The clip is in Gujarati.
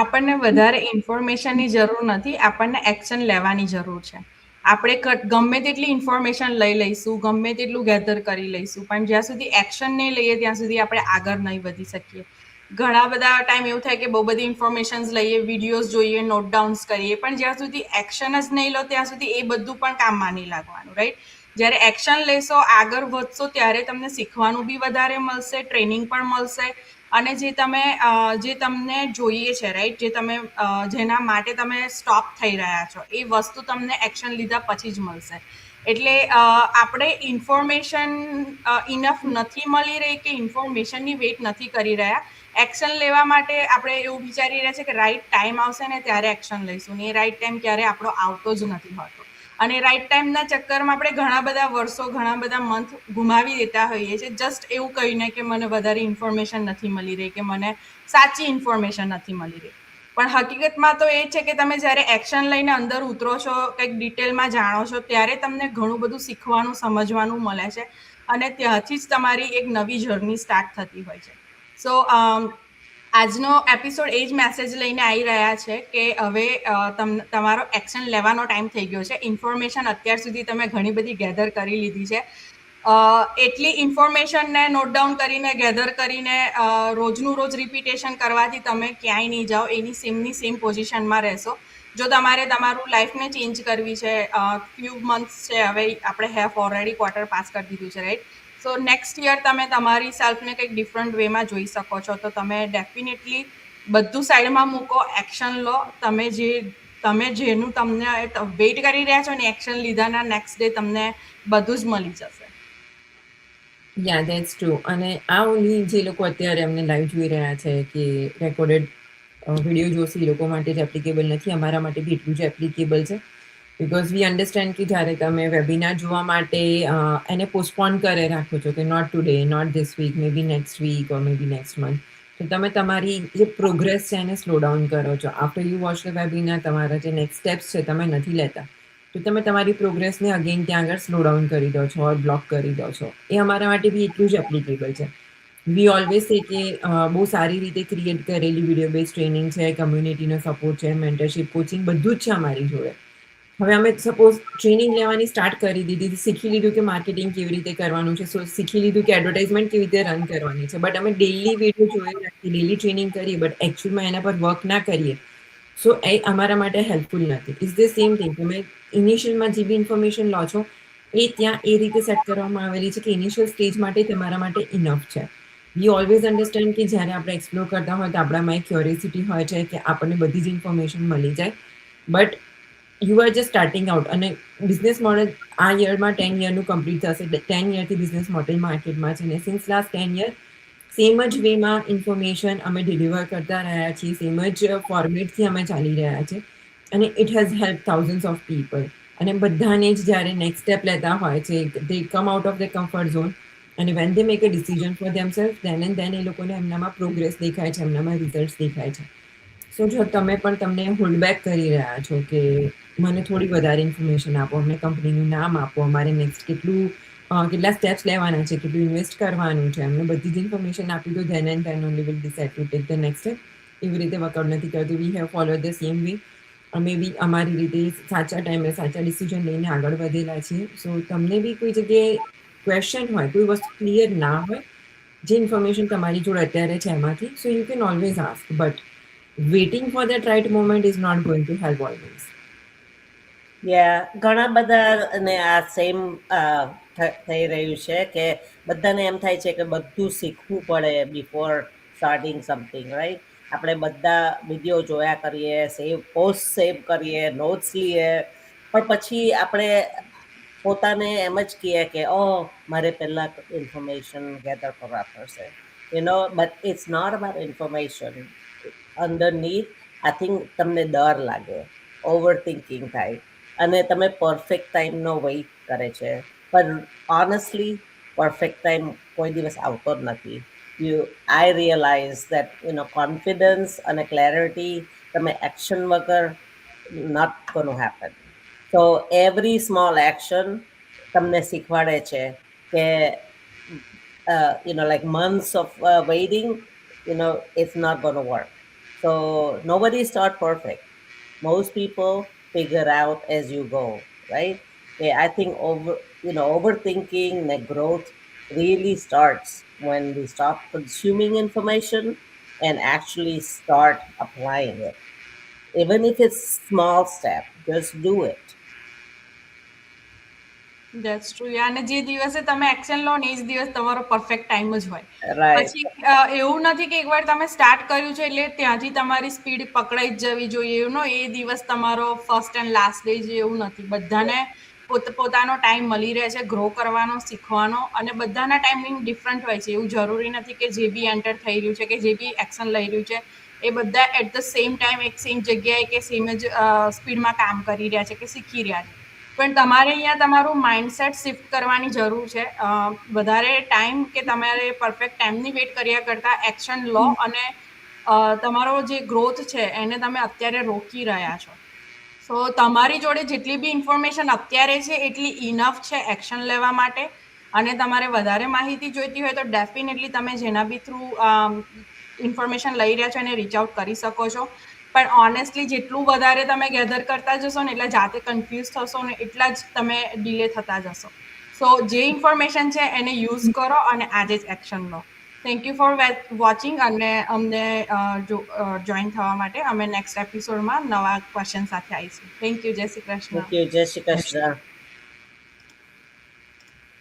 આપણને વધારે ઇન્ફોર્મેશનની જરૂર નથી, આપણને એક્શન લેવાની જરૂર છે. આપણે ગમે તેટલી ઇન્ફોર્મેશન લઈ લઈશું, ગમે તેટલું ગેધર કરી લઈશું, પણ જ્યાં સુધી એક્શન નહીં લઈએ ત્યાં સુધી આપણે આગળ નહીં વધી શકીએ. ઘણા બધા ટાઈમ એવું થાય કે બહુ બધી ઇન્ફોર્મેશન્સ લઈએ, વિડીયોઝ જોઈએ, નોટ ડાઉન્સ કરીએ, પણ જ્યાં સુધી એક્શન જ નહીં લો ત્યાં સુધી એ બધું પણ કામમાં નહીં લાગવાનું, રાઈટ? જ્યારે એક્શન લેશો, આગળ વધશો, ત્યારે તમને શીખવાનું બી વધારે મળશે, ટ્રેનિંગ પણ મળશે, અને જે તમને જોઈએ છે, રાઈટ, જેના માટે તમે સ્ટોપ થઈ રહ્યા છો, એ વસ્તુ તમને એક્શન લીધા પછી જ મળશે. એટલે આપણે ઇન્ફોર્મેશન ઇનફ નથી મળી રહી કે ઇન્ફોર્મેશનની વેઇટ નથી કરી રહ્યા. એક્શન લેવા માટે આપણે એવું વિચારી રહ્યા છે કે રાઈટ ટાઈમ આવશે ને ત્યારે એક્શન લઈશું, ને એ રાઈટ ટાઈમ ક્યારે આપણો આવતો જ નથી હોતો. અને રાઈટ ટાઈમના ચક્કરમાં આપણે ઘણા બધા વર્ષો, ઘણા બધા મંથ ગુમાવી દેતા હોઈએ છીએ, જસ્ટ એવું કહીને કે મને વધારે ઇન્ફોર્મેશન નથી મળી રહી, કે મને સાચી ઇન્ફોર્મેશન નથી મળી રહી. પણ હકીકતમાં તો એ છે કે તમે જ્યારે એક્શન લઈને અંદર ઉતરો છો, કંઈક ડિટેલમાં જાણો છો, ત્યારે તમને ઘણું બધું શીખવાનું, સમજવાનું મળે છે, અને ત્યાંથી જ તમારી એક નવી જર્ની સ્ટાર્ટ થતી હોય છે. સો આજનો એપિસોડ એ જ મેસેજ લઈને આવી રહ્યા છે કે હવે તમારો એક્શન લેવાનો ટાઈમ થઈ ગયો છે. ઇન્ફોર્મેશન અત્યાર સુધી તમે ઘણી બધી ગેધર કરી લીધી છે. એટલી ઇન્ફોર્મેશનને નોટ ડાઉન કરીને, ગેધર કરીને રોજનું રોજ રિપીટેશન કરવાથી તમે ક્યાંય નહીં જાઓ, એની સેમ પોઝિશનમાં રહેશો. જો તમારે તમારું લાઈફને ચેન્જ કરવી છે, ફ્યુ મંથ્સ છે, હવે આપણે હેવ ઓલરેડી ક્વાર્ટર પાસ કરી દીધું છે, રાઈટ? સો નેક્સ્ટ યર તમે તમારી સેલ્ફને કંઈક ડિફરન્ટ વેમાં જોઈ શકો છો, તો તમે ડેફિનેટલી બધું સાઈડમાં મૂકો, એક્શન લો. તમે જેનું તમને વેઇટ કરી રહ્યા છો ને, એક્શન લીધાના નેક્સ્ટ ડે તમને બધું જ મળી જશે. યા ધેટ્સ ટ્રુ. અને આ ઓનલી જે લોકો અત્યારે અમને લાઈવ જોઈ રહ્યા છે કે રેકોર્ડેડ વિડીયો જોશે, એ લોકો માટે જ એપ્લિકેબલ નથી, અમારા માટે બી એટલું જ એપ્લિકેબલ છે. બિકોઝ વી અન્ડરસ્ટેન્ડ કે જ્યારે તમે વેબિનાર જોવા માટે એને પોસ્ટપોન કરે રાખો છો કે not today, not this week, maybe next week or maybe next month, તો તમે તમારી જે પ્રોગ્રેસ છે એને સ્લો ડાઉન કરો છો. After you watch the webinar તમારા જે નેક્સ્ટ સ્ટેપ્સ છે તમે નથી લેતા, તો તમે તમારી પ્રોગ્રેસને અગેન ત્યાં આગળ સ્લો ડાઉન કરી દો છો ઓર બ્લોક કરી દો છો. એ અમારા માટે બી એટલું જ એપ્લિકેબલ છે. વી ઓલવેઝ સે કે બહુ સારી રીતે ક્રિએટ કરેલી વિડીયો બેઝ ટ્રેનિંગ છે, કમ્યુનિટીનો સપોર્ટ છે, મેન્ટરશિપ, કોચિંગ બધું જ છે અમારી જોડે. હવે અમે સપોઝ ટ્રેનિંગ લેવાની સ્ટાર્ટ કરી દીધી, શીખી લીધું કે માર્કેટિંગ કેવી રીતે કરવાનું છે, શીખી લીધું કે એડવર્ટાઇઝમેન્ટ કેવી રીતે રન કરવાની છે, બટ અમે ડેલી વિડીયો જોઈ રાખીએ, ડેલી ટ્રેનિંગ કરીએ, બટ એકચ્યુઅલમાં એના પર વર્ક ના કરીએ, સો એ અમારા માટે હેલ્પફુલ નથી. Is the same thing. તમે ઇનિશિયલમાં જે બી ઇન્ફોર્મેશન લો છો એ ત્યાં એ રીતે સેટ કરવામાં આવેલી છે કે ઇનિશિયલ સ્ટેજ માટે તમારા માટે ઇનફ છે. વી ઓલવેઝ અન્ડરસ્ટેન્ડ કે જ્યારે આપણે એક્સપ્લોર કરતા હોય તો આપણામાં એક ક્યુરિયોસિટી હોય છે કે આપણને બધી જ ઇન્ફોર્મેશન મળી જાય, but you are just starting out. અને બિઝનેસ મોડેલ આ યરમાં 10 યરનું કમ્પ્લીટ થશે. 10 યરથી બિઝનેસ મોડેલ માર્કેટમાં છે, અને સિન્સ લાસ્ટ 10 યર સેમ જ વેમાં ઇન્ફોર્મેશન અમે ડિલિવર કરતા રહ્યા છીએ, સેમ જ ફોર્મેટથી અમે ચાલી રહ્યા છીએ, અને it has help thousands of people. અને બધાને જ જ્યારે નેક્સ્ટ સ્ટેપ લેતા હોય છે, they come out of the comfort zone, અને when they make a decision for themself, then and then એ લોકોને એમનામાં પ્રોગ્રેસ દેખાય છે, એમનામાં રિઝલ્ટ દેખાય છે. સો જો તમે પણ તમને હોલ્ડ બેક કરી રહ્યા છો કે મને થોડી વધારે ઇન્ફોર્મેશન આપો, અમને કંપનીનું નામ આપો, અમારે નેક્સ્ટ કેટલા સ્ટેપ્સ લેવાના છે, કેટલું ઇન્વેસ્ટ કરવાનું છે, અમને બધી જ ઇન્ફોર્મેશન આપી દો, then and then only will decide to take the next step. એવી રીતે વર્કઆઉટ નથી કરતું. We have follow the same way. અમે બી અમારી રીતે સાચા ટાઈમે સાચા ડિસિઝન લઈને આગળ વધેલા છીએ. સો તમને બી કોઈ જગ્યાએ ક્વેશ્ચન હોય, કોઈ વસ્તુ ક્લિયર ના હોય, જે ઇન્ફોર્મેશન તમારી જોડે અત્યારે છે એમાંથી, so you can always ask, but waiting for that right moment is not going to help always. ઘણા બધા ને આ સેમ થઈ રહ્યું છે કે બધાને એમ થાય છે કે બધું શીખવું પડે બિફોર સ્ટાર્ટિંગ સમથિંગ, રાઈટ? આપણે બધા વિડીયો જોયા કરીએ, પોસ્ટ સેવ કરીએ, નોટ્સ લઈએ, પણ પછી આપણે પોતાને એમ જ કહીએ કે મારે પહેલા ઇન્ફોર્મેશન ગેધર કરવા પડશે, but it's not about information. Underneath I think તમને ડર લાગે, ઓવર થિંકિંગ થાય, અને તમે પરફેક્ટ ટાઈમનો વેઇટ કરે છે, પણ ઓનેસ્ટલી પરફેક્ટ ટાઈમ કોઈ દિવસ આવતો જ નથી. આઈ રિયલાઇઝ દેટ કોન્ફિડન્સ અને ક્લેરિટી તમે એક્શન વગર not gonna happen. So every small action તમને શીખવાડે છે કે like months of waiting, it's not going to work. So nobody start perfect. Most people figure out as you go, right? Yeah, I think overthinking the growth really starts when we stop consuming information and actually start applying it. Even if it's small step, just do it. That's true. અને જે દિવસે તમે એક્શન લો ને એ જ દિવસ તમારો પરફેક્ટ ટાઈમ જ હોય. Right. પછી એવું નથી કે એકવાર તમે સ્ટાર્ટ કર્યું છે એટલે ત્યાંથી તમારી સ્પીડ પકડાઈ જ જવી જોઈએ. એ દિવસ તમારો ફર્સ્ટ એન્ડ લાસ્ટ ડે છે એવું નથી. બધાને પોતાનો ટાઈમ મળી રહે છે ગ્રો કરવાનો, શીખવાનો, અને બધાના ટાઈમિંગ ડિફરન્ટ હોય છે. એવું જરૂરી નથી કે જે બી એન્ટર થઈ રહ્યું છે કે જે બી એક્શન લઈ રહ્યું છે એ બધા એટ ધ સેમ ટાઈમ એક સેમ જગ્યાએ કે સેમ જ સ્પીડમાં કામ કરી રહ્યા છે કે શીખી રહ્યા છે. પણ તમારે અહીંયા તમારું માઇન્ડસેટ શિફ્ટ કરવાની જરૂર છે. વધારે ટાઈમ કે તમારે પરફેક્ટ ટાઈમની વેટ કર્યા કરતાં એક્શન લો અને તમારો જે ગ્રોથ છે એને તમે અત્યારે રોકી રહ્યા છો. સો તમારી જોડે જેટલી બી ઇન્ફોર્મેશન અત્યારે છે એટલી ઇનફ છે એક્શન લેવા માટે. અને તમારે વધારે માહિતી જોઈતી હોય તો ડેફિનેટલી તમે જેના બી થ્રુ ઇન્ફોર્મેશન લઈ રહ્યા છો એને રીચ આઉટ કરી શકો છો. પણ ઓનેસ્ટલી જેટલું વધારે તમે ગેધર કરતા જશો ને એટલે જાતે કન્ફ્યુઝ થશો ને એટલા જ તમે ડિલે થતા જશો. સો જે ઇન્ફોર્મેશન છે એને યુઝ કરો અને આજે જ એક્શન લો. થેન્ક યુ ફોર વોચિંગ અને અમને જોઈન થવા માટે. અમે નેક્સ્ટ એપિસોડમાં નવા ક્વેશ્ચન સાથે આવીશું. Thank you. જય Shri Krishna. Thank you. Jai Shri Krishna.